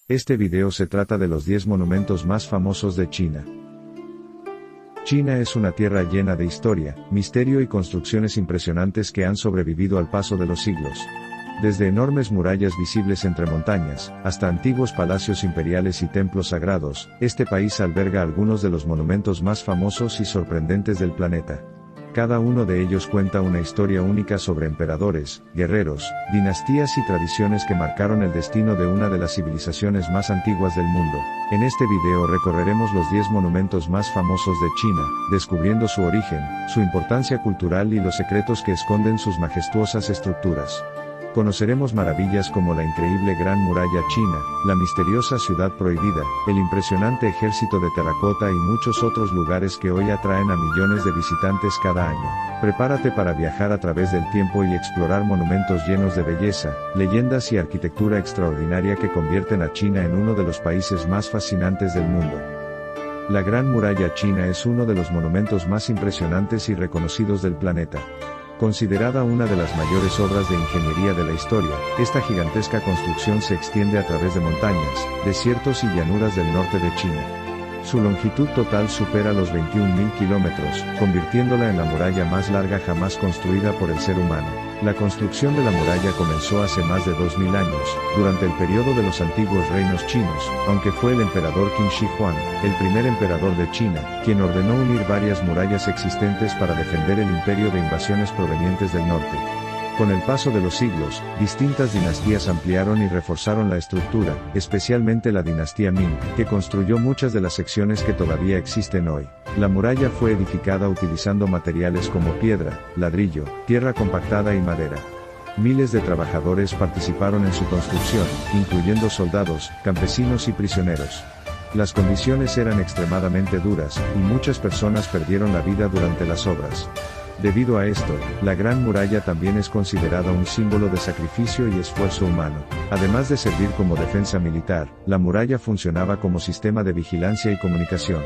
Este video se trata de los 10 monumentos más famosos de China. China es una tierra llena de historia, misterio y construcciones impresionantes que han sobrevivido al paso de los siglos. Desde enormes murallas visibles entre montañas, hasta antiguos palacios imperiales y templos sagrados, este país alberga algunos de los monumentos más famosos y sorprendentes del planeta. Cada uno de ellos cuenta una historia única sobre emperadores, guerreros, dinastías y tradiciones que marcaron el destino de una de las civilizaciones más antiguas del mundo. En este video recorreremos los 10 monumentos más famosos de China, descubriendo su origen, su importancia cultural y los secretos que esconden sus majestuosas estructuras. Conoceremos maravillas como la increíble Gran Muralla China, la misteriosa Ciudad Prohibida, el impresionante ejército de terracota y muchos otros lugares que hoy atraen a millones de visitantes cada año. Prepárate para viajar a través del tiempo y explorar monumentos llenos de belleza, leyendas y arquitectura extraordinaria que convierten a China en uno de los países más fascinantes del mundo. La Gran Muralla China es uno de los monumentos más impresionantes y reconocidos del planeta. Considerada una de las mayores obras de ingeniería de la historia, esta gigantesca construcción se extiende a través de montañas, desiertos y llanuras del norte de China. Su longitud total supera los 21.000 kilómetros, convirtiéndola en la muralla más larga jamás construida por el ser humano. La construcción de la muralla comenzó hace más de 2000 años, durante el periodo de los antiguos reinos chinos, aunque fue el emperador Qin Shi Huang, el primer emperador de China, quien ordenó unir varias murallas existentes para defender el imperio de invasiones provenientes del norte. Con el paso de los siglos, distintas dinastías ampliaron y reforzaron la estructura, especialmente la dinastía Ming, que construyó muchas de las secciones que todavía existen hoy. La muralla fue edificada utilizando materiales como piedra, ladrillo, tierra compactada y madera. Miles de trabajadores participaron en su construcción, incluyendo soldados, campesinos y prisioneros. Las condiciones eran extremadamente duras, y muchas personas perdieron la vida durante las obras. Debido a esto, la Gran Muralla también es considerada un símbolo de sacrificio y esfuerzo humano. Además de servir como defensa militar, la muralla funcionaba como sistema de vigilancia y comunicación.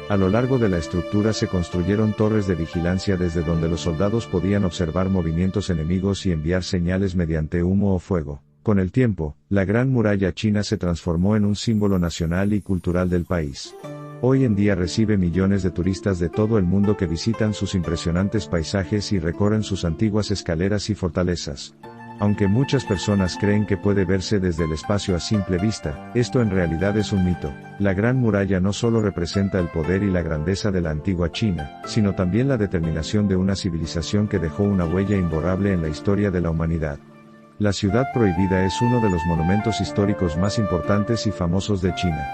A lo largo de la estructura se construyeron torres de vigilancia desde donde los soldados podían observar movimientos enemigos y enviar señales mediante humo o fuego. Con el tiempo, la Gran Muralla China se transformó en un símbolo nacional y cultural del país. Hoy en día recibe millones de turistas de todo el mundo que visitan sus impresionantes paisajes y recorren sus antiguas escaleras y fortalezas. Aunque muchas personas creen que puede verse desde el espacio a simple vista, esto en realidad es un mito. La Gran Muralla no solo representa el poder y la grandeza de la antigua China, sino también la determinación de una civilización que dejó una huella imborrable en la historia de la humanidad. La Ciudad Prohibida es uno de los monumentos históricos más importantes y famosos de China.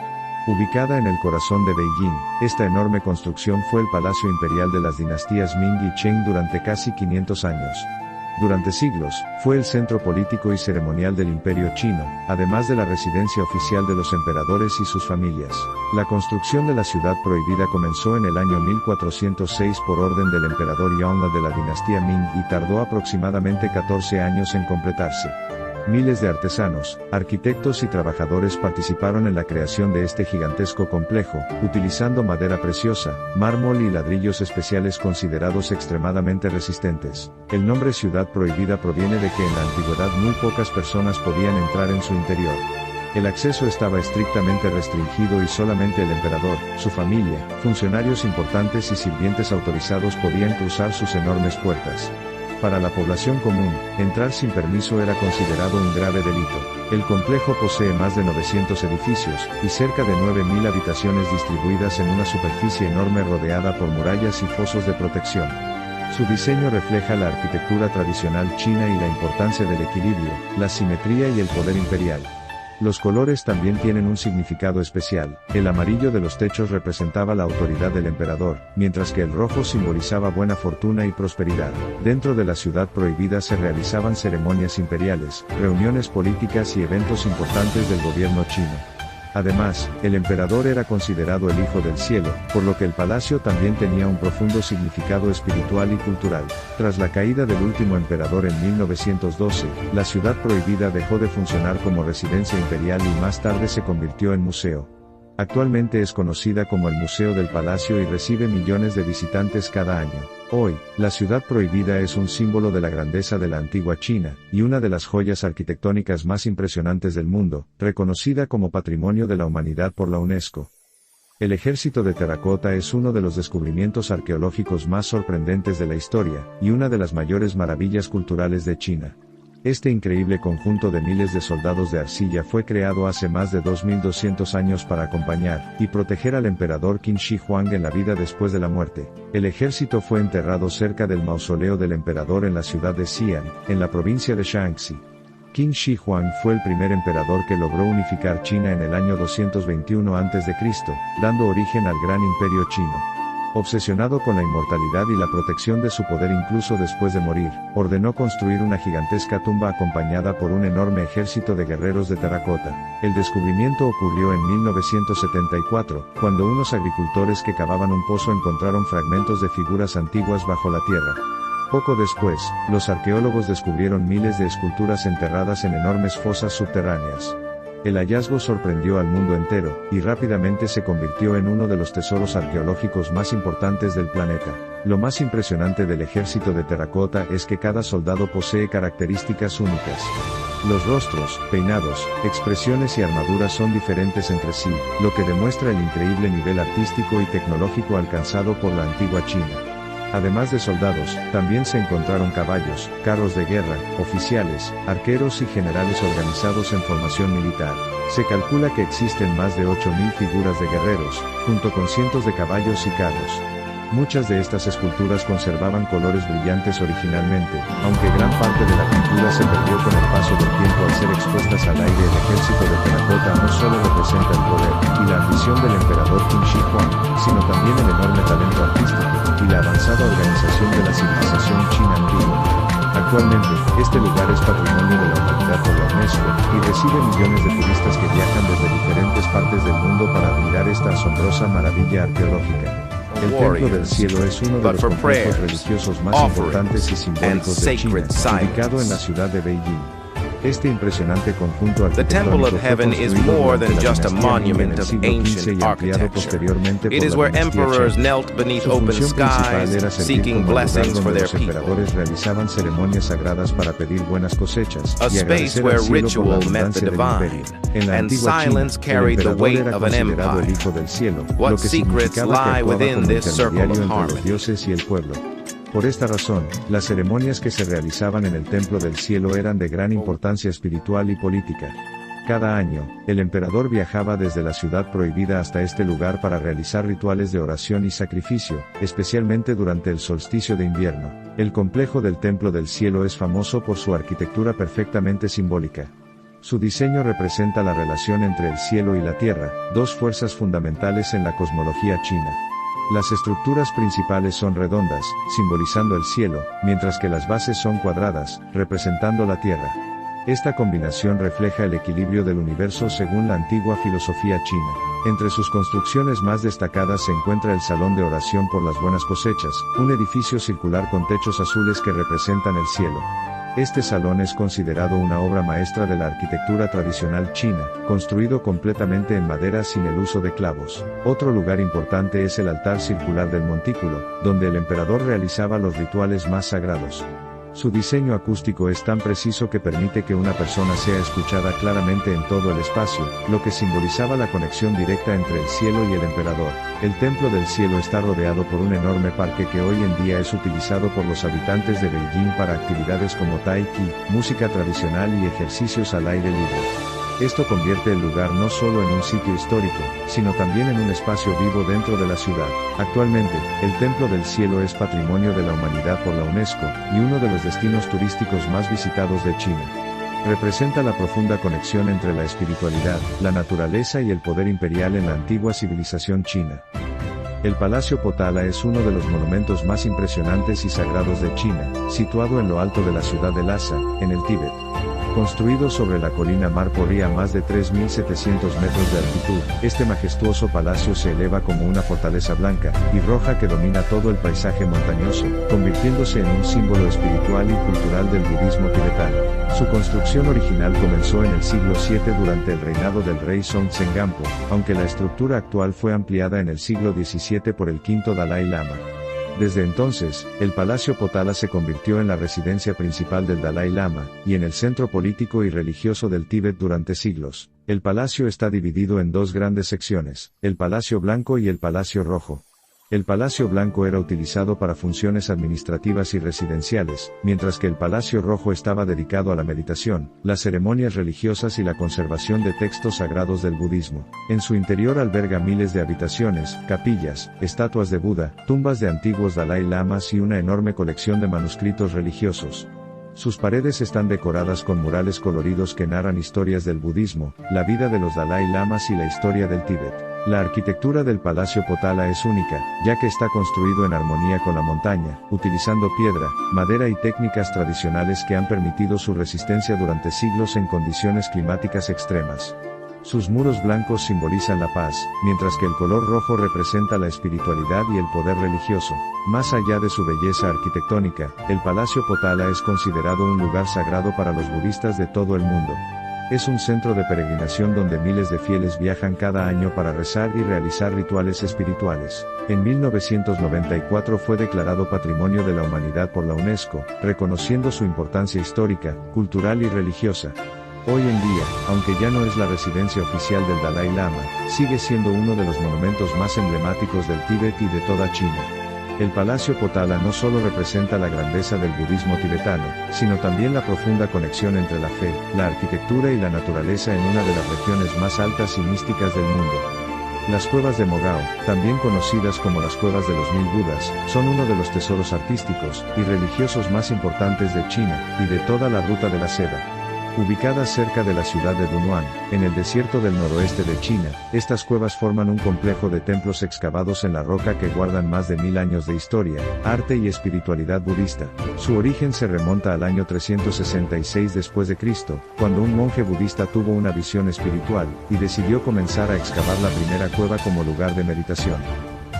Ubicada en el corazón de Beijing, esta enorme construcción fue el palacio imperial de las dinastías Ming y Qing durante casi 500 años. Durante siglos, fue el centro político y ceremonial del Imperio Chino, además de la residencia oficial de los emperadores y sus familias. La construcción de la Ciudad Prohibida comenzó en el año 1406 por orden del emperador Yongle de la dinastía Ming y tardó aproximadamente 14 años en completarse. Miles de artesanos, arquitectos y trabajadores participaron en la creación de este gigantesco complejo, utilizando madera preciosa, mármol y ladrillos especiales considerados extremadamente resistentes. El nombre Ciudad Prohibida proviene de que en la antigüedad muy pocas personas podían entrar en su interior. El acceso estaba estrictamente restringido y solamente el emperador, su familia, funcionarios importantes y sirvientes autorizados podían cruzar sus enormes puertas. Para la población común, entrar sin permiso era considerado un grave delito. El complejo posee más de 900 edificios, y cerca de 9.000 habitaciones distribuidas en una superficie enorme rodeada por murallas y fosos de protección. Su diseño refleja la arquitectura tradicional china y la importancia del equilibrio, la simetría y el poder imperial. Los colores también tienen un significado especial. El amarillo de los techos representaba la autoridad del emperador, mientras que el rojo simbolizaba buena fortuna y prosperidad. Dentro de la Ciudad Prohibida se realizaban ceremonias imperiales, reuniones políticas y eventos importantes del gobierno chino. Además, el emperador era considerado el hijo del cielo, por lo que el palacio también tenía un profundo significado espiritual y cultural. Tras la caída del último emperador en 1912, la Ciudad Prohibida dejó de funcionar como residencia imperial y más tarde se convirtió en museo. Actualmente es conocida como el Museo del Palacio y recibe millones de visitantes cada año. Hoy, la ciudad prohibida es un símbolo de la grandeza de la antigua China, y una de las joyas arquitectónicas más impresionantes del mundo, reconocida como Patrimonio de la Humanidad por la UNESCO. El Ejército de Terracota es uno de los descubrimientos arqueológicos más sorprendentes de la historia, y una de las mayores maravillas culturales de China. Este increíble conjunto de miles de soldados de arcilla fue creado hace más de 2200 años para acompañar y proteger al emperador Qin Shi Huang en la vida después de la muerte. El ejército fue enterrado cerca del mausoleo del emperador en la ciudad de Xi'an, en la provincia de Shaanxi. Qin Shi Huang fue el primer emperador que logró unificar China en el año 221 a.C., dando origen al Gran Imperio Chino. Obsesionado con la inmortalidad y la protección de su poder incluso después de morir, ordenó construir una gigantesca tumba acompañada por un enorme ejército de guerreros de terracota. El descubrimiento ocurrió en 1974, cuando unos agricultores que cavaban un pozo encontraron fragmentos de figuras antiguas bajo la tierra. Poco después, los arqueólogos descubrieron miles de esculturas enterradas en enormes fosas subterráneas. El hallazgo sorprendió al mundo entero, y rápidamente se convirtió en uno de los tesoros arqueológicos más importantes del planeta. Lo más impresionante del ejército de terracota es que cada soldado posee características únicas. Los rostros, peinados, expresiones y armaduras son diferentes entre sí, lo que demuestra el increíble nivel artístico y tecnológico alcanzado por la antigua China. Además de soldados, también se encontraron caballos, carros de guerra, oficiales, arqueros y generales organizados en formación militar. Se calcula que existen más de 8000 figuras de guerreros, junto con cientos de caballos y carros. Muchas de estas esculturas conservaban colores brillantes originalmente, aunque gran parte de la pintura se perdió con el paso del tiempo al ser expuestas al aire. El ejército de terracota no solo representa el poder y la ambición del emperador Qin Shi Huang, sino también el enorme talento artístico y la avanzada organización de la civilización china antigua. Actualmente, este lugar es Patrimonio de la Humanidad por la UNESCO, y recibe millones de turistas que viajan desde diferentes partes del mundo para admirar esta asombrosa maravilla arqueológica. El Templo del Cielo es uno de los complejos religiosos más importantes y simbólicos de China, ubicado en la ciudad de Beijing. Este impresionante conjunto The Temple of arquitectónico Heaven fue is construido more durante than la just a dinastía Ming en monument el of siglo XV ancient y ampliado architecture. posteriormente It por is la where dinastía emperors Shang. knelt beneath Su open función principal skies, era servir seeking como lugar blessings for donde their los people. emperadores realizaban ceremonias sagradas para pedir buenas cosechas A y space agradecer where al cielo por la ritual met the abundancia del divine, imperio. En la and antigua silence China, el carried the emperador weight era of an considerado el empire. hijo del cielo, What lo que secrets significaba que lie actuaba within como this circle intermediario of entre los harmony? dioses y el pueblo. Por esta razón, las ceremonias que se realizaban en el Templo del Cielo eran de gran importancia espiritual y política. Cada año, el emperador viajaba desde la ciudad prohibida hasta este lugar para realizar rituales de oración y sacrificio, especialmente durante el solsticio de invierno. El complejo del Templo del Cielo es famoso por su arquitectura perfectamente simbólica. Su diseño representa la relación entre el cielo y la tierra, dos fuerzas fundamentales en la cosmología china. Las estructuras principales son redondas, simbolizando el cielo, mientras que las bases son cuadradas, representando la tierra. Esta combinación refleja el equilibrio del universo según la antigua filosofía china. Entre sus construcciones más destacadas se encuentra el Salón de Oración por las Buenas Cosechas, un edificio circular con techos azules que representan el cielo. Este salón es considerado una obra maestra de la arquitectura tradicional china, construido completamente en madera sin el uso de clavos. Otro lugar importante es el altar circular del montículo, donde el emperador realizaba los rituales más sagrados. Su diseño acústico es tan preciso que permite que una persona sea escuchada claramente en todo el espacio, lo que simbolizaba la conexión directa entre el cielo y el emperador. El Templo del Cielo está rodeado por un enorme parque que hoy en día es utilizado por los habitantes de Beijing para actividades como Tai Chi, música tradicional y ejercicios al aire libre. Esto convierte el lugar no solo en un sitio histórico, sino también en un espacio vivo dentro de la ciudad. Actualmente, el Templo del Cielo es Patrimonio de la Humanidad por la UNESCO, y uno de los destinos turísticos más visitados de China. Representa la profunda conexión entre la espiritualidad, la naturaleza y el poder imperial en la antigua civilización china. El Palacio Potala es uno de los monumentos más impresionantes y sagrados de China, situado en lo alto de la ciudad de Lhasa, en el Tíbet. Construido sobre la colina Marpori a más de 3.700 metros de altitud, este majestuoso palacio se eleva como una fortaleza blanca y roja que domina todo el paisaje montañoso, convirtiéndose en un símbolo espiritual y cultural del budismo tibetano. Su construcción original comenzó en el siglo VII durante el reinado del rey Songtsen Gampo, aunque la estructura actual fue ampliada en el siglo XVII por el quinto Dalai Lama. Desde entonces, el Palacio Potala se convirtió en la residencia principal del Dalai Lama, y en el centro político y religioso del Tíbet durante siglos. El palacio está dividido en dos grandes secciones, el Palacio Blanco y el Palacio Rojo. El Palacio Blanco era utilizado para funciones administrativas y residenciales, mientras que el Palacio Rojo estaba dedicado a la meditación, las ceremonias religiosas y la conservación de textos sagrados del budismo. En su interior alberga miles de habitaciones, capillas, estatuas de Buda, tumbas de antiguos Dalai Lamas y una enorme colección de manuscritos religiosos. Sus paredes están decoradas con murales coloridos que narran historias del budismo, la vida de los Dalai Lamas y la historia del Tíbet. La arquitectura del Palacio Potala es única, ya que está construido en armonía con la montaña, utilizando piedra, madera y técnicas tradicionales que han permitido su resistencia durante siglos en condiciones climáticas extremas. Sus muros blancos simbolizan la paz, mientras que el color rojo representa la espiritualidad y el poder religioso. Más allá de su belleza arquitectónica, el Palacio Potala es considerado un lugar sagrado para los budistas de todo el mundo. Es un centro de peregrinación donde miles de fieles viajan cada año para rezar y realizar rituales espirituales. En 1994 fue declarado Patrimonio de la Humanidad por la UNESCO, reconociendo su importancia histórica, cultural y religiosa. Hoy en día, aunque ya no es la residencia oficial del Dalai Lama, sigue siendo uno de los monumentos más emblemáticos del Tíbet y de toda China. El Palacio Potala no solo representa la grandeza del budismo tibetano, sino también la profunda conexión entre la fe, la arquitectura y la naturaleza en una de las regiones más altas y místicas del mundo. Las cuevas de Mogao, también conocidas como las cuevas de los 1000 Budas, son uno de los tesoros artísticos y religiosos más importantes de China, y de toda la Ruta de la Seda. Ubicadas cerca de la ciudad de Dunhuang, en el desierto del noroeste de China, estas cuevas forman un complejo de templos excavados en la roca que guardan más de 1000 años de historia, arte y espiritualidad budista. Su origen se remonta al año 366 después de Cristo, cuando un monje budista tuvo una visión espiritual, y decidió comenzar a excavar la primera cueva como lugar de meditación.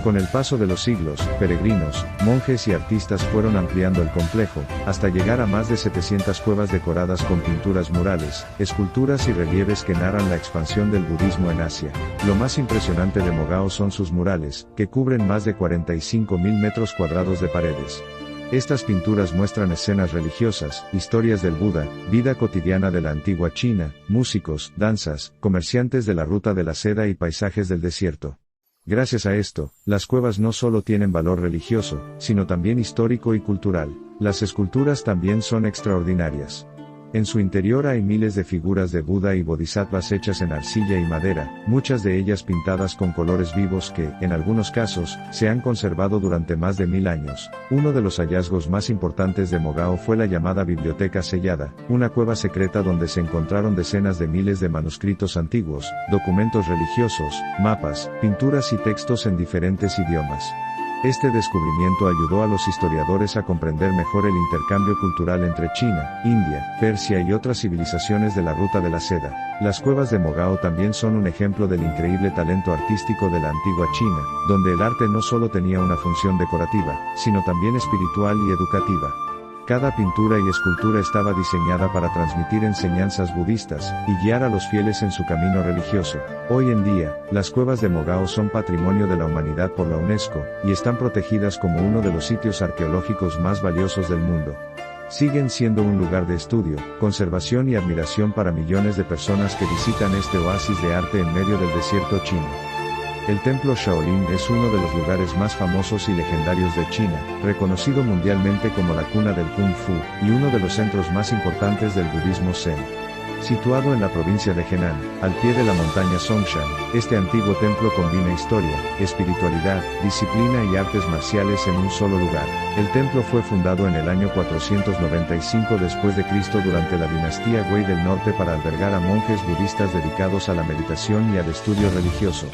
Con el paso de los siglos, peregrinos, monjes y artistas fueron ampliando el complejo, hasta llegar a más de 700 cuevas decoradas con pinturas murales, esculturas y relieves que narran la expansión del budismo en Asia. Lo más impresionante de Mogao son sus murales, que cubren más de 45.000 metros cuadrados de paredes. Estas pinturas muestran escenas religiosas, historias del Buda, vida cotidiana de la antigua China, músicos, danzas, comerciantes de la Ruta de la Seda y paisajes del desierto. Gracias a esto, las cuevas no solo tienen valor religioso, sino también histórico y cultural. Las esculturas también son extraordinarias. En su interior hay miles de figuras de Buda y Bodhisattvas hechas en arcilla y madera, muchas de ellas pintadas con colores vivos que, en algunos casos, se han conservado durante más de 1000 años. Uno de los hallazgos más importantes de Mogao fue la llamada Biblioteca Sellada, una cueva secreta donde se encontraron decenas de miles de manuscritos antiguos, documentos religiosos, mapas, pinturas y textos en diferentes idiomas. Este descubrimiento ayudó a los historiadores a comprender mejor el intercambio cultural entre China, India, Persia y otras civilizaciones de la Ruta de la Seda. Las cuevas de Mogao también son un ejemplo del increíble talento artístico de la antigua China, donde el arte no solo tenía una función decorativa, sino también espiritual y educativa. Cada pintura y escultura estaba diseñada para transmitir enseñanzas budistas y guiar a los fieles en su camino religioso. Hoy en día, las cuevas de Mogao son Patrimonio de la Humanidad por la UNESCO, y están protegidas como uno de los sitios arqueológicos más valiosos del mundo. Siguen siendo un lugar de estudio, conservación y admiración para millones de personas que visitan este oasis de arte en medio del desierto chino. El templo Shaolin es uno de los lugares más famosos y legendarios de China, reconocido mundialmente como la cuna del Kung Fu, y uno de los centros más importantes del budismo Zen. Situado en la provincia de Henan, al pie de la montaña Songshan, este antiguo templo combina historia, espiritualidad, disciplina y artes marciales en un solo lugar. El templo fue fundado en el año 495 después de Cristo durante la dinastía Wei del Norte para albergar a monjes budistas dedicados a la meditación y al estudio religioso.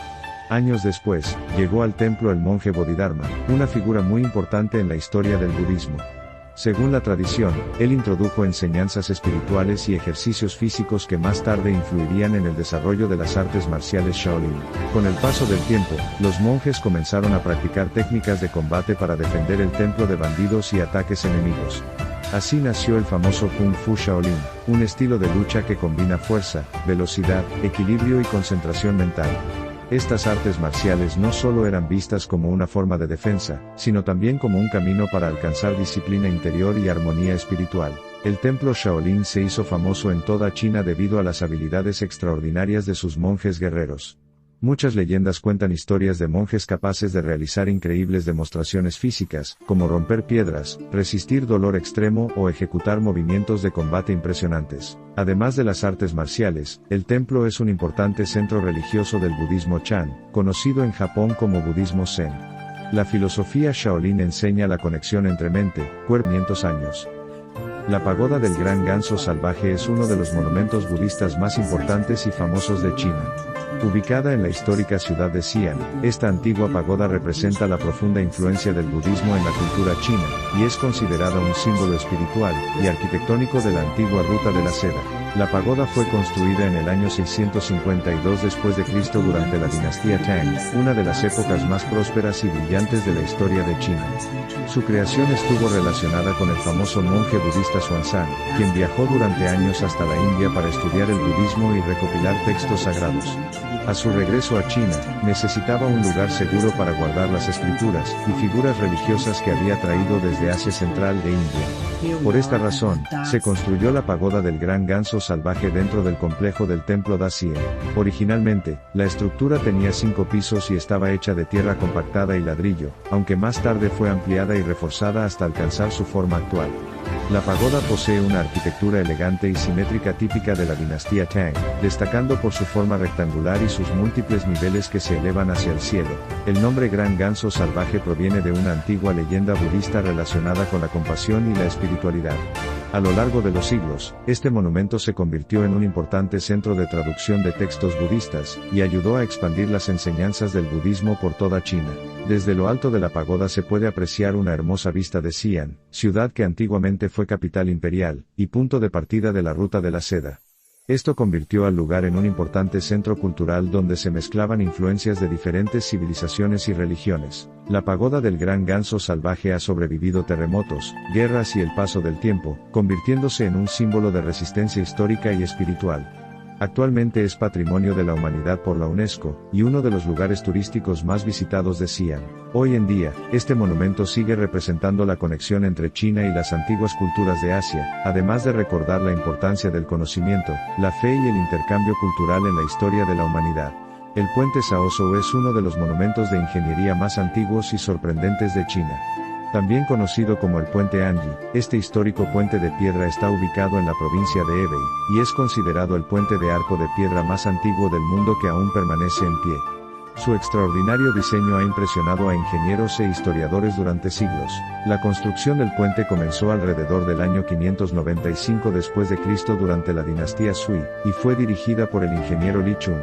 Años después, llegó al templo el monje Bodhidharma, una figura muy importante en la historia del budismo. Según la tradición, él introdujo enseñanzas espirituales y ejercicios físicos que más tarde influirían en el desarrollo de las artes marciales Shaolin. Con el paso del tiempo, los monjes comenzaron a practicar técnicas de combate para defender el templo de bandidos y ataques enemigos. Así nació el famoso Kung Fu Shaolin, un estilo de lucha que combina fuerza, velocidad, equilibrio y concentración mental. Estas artes marciales no solo eran vistas como una forma de defensa, sino también como un camino para alcanzar disciplina interior y armonía espiritual. El templo Shaolin se hizo famoso en toda China debido a las habilidades extraordinarias de sus monjes guerreros. Muchas leyendas cuentan historias de monjes capaces de realizar increíbles demostraciones físicas, como romper piedras, resistir dolor extremo o ejecutar movimientos de combate impresionantes. Además de las artes marciales, el templo es un importante centro religioso del budismo Chan, conocido en Japón como budismo Zen. La filosofía Shaolin enseña la conexión entre mente, cuerpo y 500 años. La pagoda del Gran Ganso Salvaje es uno de los monumentos budistas más importantes y famosos de China. Ubicada en la histórica ciudad de Xi'an, esta antigua pagoda representa la profunda influencia del budismo en la cultura china, y es considerada un símbolo espiritual y arquitectónico de la antigua Ruta de la Seda. La pagoda fue construida en el año 652 después de Cristo durante la dinastía Tang, una de las épocas más prósperas y brillantes de la historia de China. Su creación estuvo relacionada con el famoso monje budista Xuanzang, quien viajó durante años hasta la India para estudiar el budismo y recopilar textos sagrados. A su regreso a China, necesitaba un lugar seguro para guardar las escrituras y figuras religiosas que había traído desde Asia Central de India. Por esta razón, se construyó la pagoda del Gran Ganso Salvaje dentro del complejo del templo Da Xian. Originalmente, la estructura tenía 5 pisos y estaba hecha de tierra compactada y ladrillo, aunque más tarde fue ampliada y reforzada hasta alcanzar su forma actual. La pagoda posee una arquitectura elegante y simétrica típica de la dinastía Tang, destacando por su forma rectangular y sus múltiples niveles que se elevan hacia el cielo. El nombre Gran Ganso Salvaje proviene de una antigua leyenda budista relacionada con la compasión y la espiritualidad. A lo largo de los siglos, este monumento se convirtió en un importante centro de traducción de textos budistas, y ayudó a expandir las enseñanzas del budismo por toda China. Desde lo alto de la pagoda se puede apreciar una hermosa vista de Xi'an, ciudad que antiguamente fue capital imperial, y punto de partida de la Ruta de la Seda. Esto convirtió al lugar en un importante centro cultural donde se mezclaban influencias de diferentes civilizaciones y religiones. La pagoda del Gran Ganso Salvaje ha sobrevivido terremotos, guerras y el paso del tiempo, convirtiéndose en un símbolo de resistencia histórica y espiritual. Actualmente es Patrimonio de la Humanidad por la UNESCO, y uno de los lugares turísticos más visitados de Xi'an. Hoy en día, este monumento sigue representando la conexión entre China y las antiguas culturas de Asia, además de recordar la importancia del conocimiento, la fe y el intercambio cultural en la historia de la humanidad. El puente Shaoshou es uno de los monumentos de ingeniería más antiguos y sorprendentes de China. También conocido como el Puente Anji, este histórico puente de piedra está ubicado en la provincia de Hebei, y es considerado el puente de arco de piedra más antiguo del mundo que aún permanece en pie. Su extraordinario diseño ha impresionado a ingenieros e historiadores durante siglos. La construcción del puente comenzó alrededor del año 595 después de Cristo durante la dinastía Sui, y fue dirigida por el ingeniero Li Chun.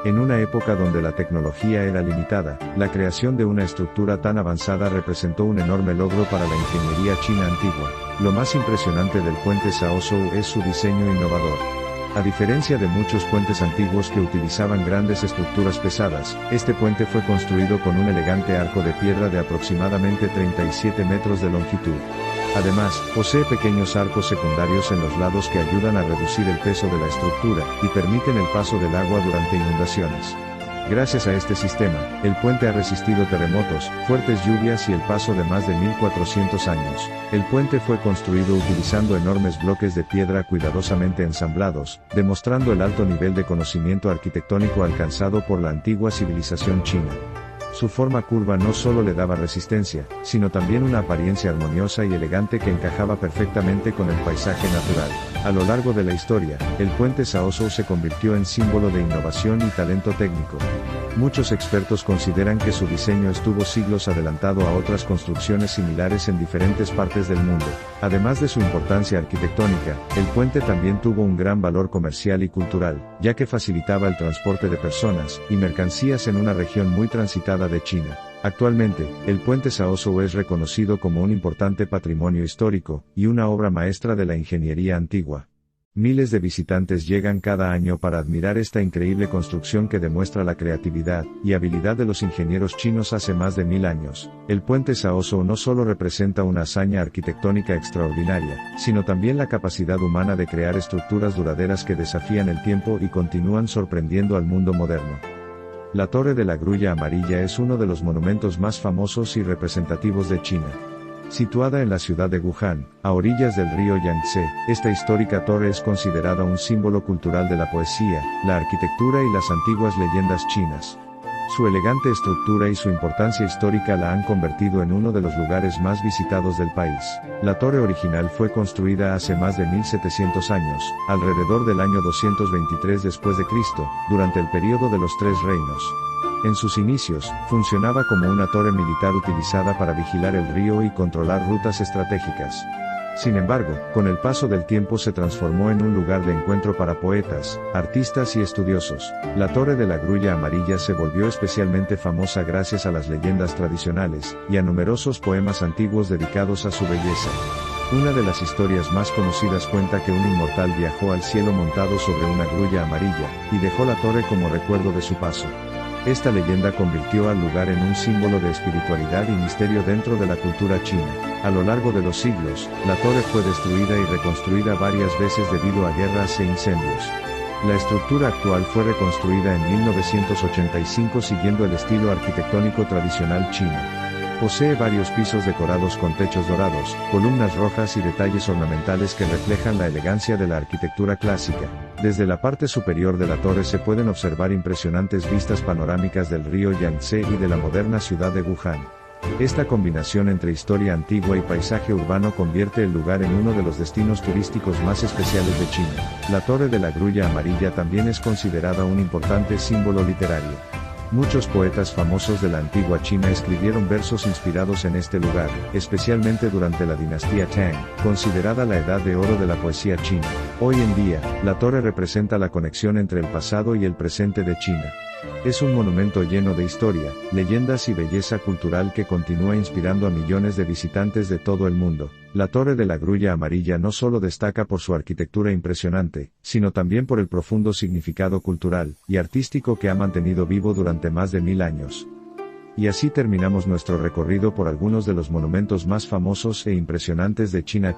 En una época donde la tecnología era limitada, la creación de una estructura tan avanzada representó un enorme logro para la ingeniería china antigua. Lo más impresionante del puente Shaoshou es su diseño innovador. A diferencia de muchos puentes antiguos que utilizaban grandes estructuras pesadas, este puente fue construido con un elegante arco de piedra de aproximadamente 37 metros de longitud. Además, posee pequeños arcos secundarios en los lados que ayudan a reducir el peso de la estructura, y permiten el paso del agua durante inundaciones. Gracias a este sistema, el puente ha resistido terremotos, fuertes lluvias y el paso de más de 1400 años. El puente fue construido utilizando enormes bloques de piedra cuidadosamente ensamblados, demostrando el alto nivel de conocimiento arquitectónico alcanzado por la antigua civilización china. Su forma curva no solo le daba resistencia, sino también una apariencia armoniosa y elegante que encajaba perfectamente con el paisaje natural. A lo largo de la historia, el puente Shaoshou se convirtió en símbolo de innovación y talento técnico. Muchos expertos consideran que su diseño estuvo siglos adelantado a otras construcciones similares en diferentes partes del mundo. Además de su importancia arquitectónica, el puente también tuvo un gran valor comercial y cultural, ya que facilitaba el transporte de personas y mercancías en una región muy transitada de China. Actualmente, el puente Saoso es reconocido como un importante patrimonio histórico, y una obra maestra de la ingeniería antigua. Miles de visitantes llegan cada año para admirar esta increíble construcción que demuestra la creatividad y habilidad de los ingenieros chinos hace más de 1000 años. El puente Saoso no solo representa una hazaña arquitectónica extraordinaria, sino también la capacidad humana de crear estructuras duraderas que desafían el tiempo y continúan sorprendiendo al mundo moderno. La Torre de la Grulla Amarilla es uno de los monumentos más famosos y representativos de China. Situada en la ciudad de Wuhan, a orillas del río Yangtze, esta histórica torre es considerada un símbolo cultural de la poesía, la arquitectura y las antiguas leyendas chinas. Su elegante estructura y su importancia histórica la han convertido en uno de los lugares más visitados del país. La torre original fue construida hace más de 1700 años, alrededor del año 223 después de Cristo, durante el período de los Tres Reinos. En sus inicios, funcionaba como una torre militar utilizada para vigilar el río y controlar rutas estratégicas. Sin embargo, con el paso del tiempo se transformó en un lugar de encuentro para poetas, artistas y estudiosos. La Torre de la Grulla Amarilla se volvió especialmente famosa gracias a las leyendas tradicionales, y a numerosos poemas antiguos dedicados a su belleza. Una de las historias más conocidas cuenta que un inmortal viajó al cielo montado sobre una grulla amarilla, y dejó la torre como recuerdo de su paso. Esta leyenda convirtió al lugar en un símbolo de espiritualidad y misterio dentro de la cultura china. A lo largo de los siglos, la torre fue destruida y reconstruida varias veces debido a guerras e incendios. La estructura actual fue reconstruida en 1985 siguiendo el estilo arquitectónico tradicional chino. Posee varios pisos decorados con techos dorados, columnas rojas y detalles ornamentales que reflejan la elegancia de la arquitectura clásica. Desde la parte superior de la torre se pueden observar impresionantes vistas panorámicas del río Yangtze y de la moderna ciudad de Wuhan. Esta combinación entre historia antigua y paisaje urbano convierte el lugar en uno de los destinos turísticos más especiales de China. La Torre de la Grulla Amarilla también es considerada un importante símbolo literario. Muchos poetas famosos de la antigua China escribieron versos inspirados en este lugar, especialmente durante la dinastía Tang, considerada la edad de oro de la poesía china. Hoy en día, la torre representa la conexión entre el pasado y el presente de China. Es un monumento lleno de historia, leyendas y belleza cultural que continúa inspirando a millones de visitantes de todo el mundo. La Torre de la Grulla Amarilla no solo destaca por su arquitectura impresionante, sino también por el profundo significado cultural y artístico que ha mantenido vivo durante más de 1000 años. Y así terminamos nuestro recorrido por algunos de los monumentos más famosos e impresionantes de China.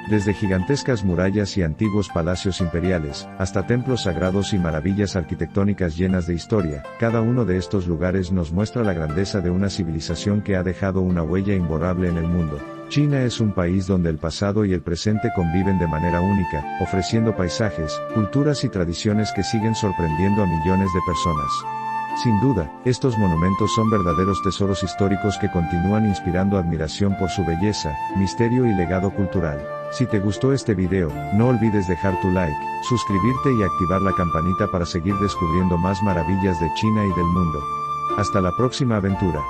Desde gigantescas murallas y antiguos palacios imperiales, hasta templos sagrados y maravillas arquitectónicas llenas de historia, cada uno de estos lugares nos muestra la grandeza de una civilización que ha dejado una huella imborrable en el mundo. China es un país donde el pasado y el presente conviven de manera única, ofreciendo paisajes, culturas y tradiciones que siguen sorprendiendo a millones de personas. Sin duda, estos monumentos son verdaderos tesoros históricos que continúan inspirando admiración por su belleza, misterio y legado cultural. Si te gustó este video, no olvides dejar tu like, suscribirte y activar la campanita para seguir descubriendo más maravillas de China y del mundo. Hasta la próxima aventura.